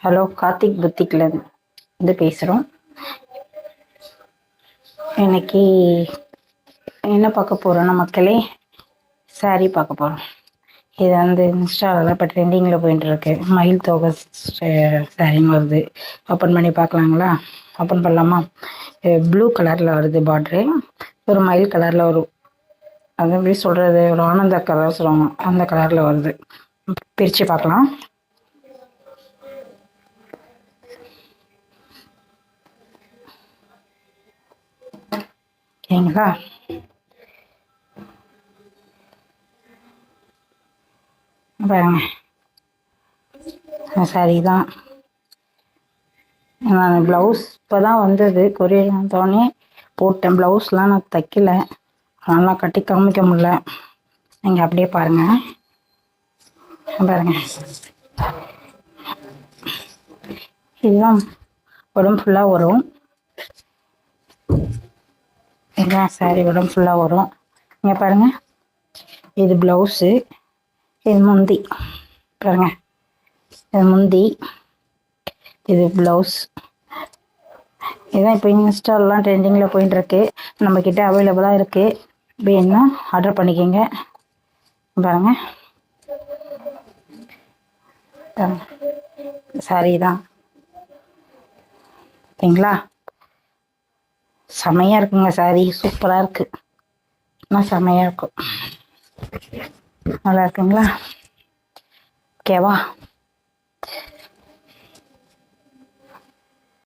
Hello, Karthik புத்திக்லேருந்து பேசுகிறோம். இன்னைக்கு என்ன பார்க்க போகிறோன்னா மக்களே, சாரீ பார்க்க போகிறோம். இது வந்து இன்ஸ்டாவில் இப்போ ட்ரெண்டிங்கில் போயிட்டுருக்கு. மயில் தோகை சாரின்னு வருது. ஓப்பன் பண்ணி பார்க்கலாங்களா? ஓப்பன் பண்ணலாமா? ப்ளூ கலரில் வருது பார்ட்ரு. ஒரு மயில் கலரில் வரும். அது எப்படி சொல்கிறது, ஒரு ஆனந்த கலர் சொல்லுவாங்க, அந்த கலரில் வருது. பிரித்து பார்க்கலாம். ஓகேங்களா? பாருங்க, சாரி தான். நான் ப்ளவுஸ் இப்போ தான் வந்தது, கொரியர் வந்தோடனே போட்டேன். ப்ளவுஸ்லாம் நான் தைக்கல, அதனால் கட்டி காமிக்க முடியல. நீங்கள் அப்படியே பாருங்கள். பாருங்கள், இதுதான் உடம்பு ஃபுல்லாக வரும். இதுதான் சாரி, உடம்பு ஃபுல்லாக வரும். இங்கே பாருங்கள், இது ப்ளவுஸு, இது முந்தி. பாருங்கள், இது முந்தி, இது ப்ளவுஸ். இதுதான் இப்போ இன்ஸ்டாலெலாம் ட்ரெண்டிங்கில் போயிட்டுருக்கு. நம்மக்கிட்ட அவைலபிளாக இருக்குது. வேணுன்னா ஆர்டர் பண்ணிக்கோங்க. பாருங்கள், சாரி தான். ஓகேங்களா? செமையாக இருக்குங்க சாரி, சூப்பராக இருக்குது. ஆனால் செமையாக இருக்கும். நல்லா இருக்குங்களா? ஓகேவா?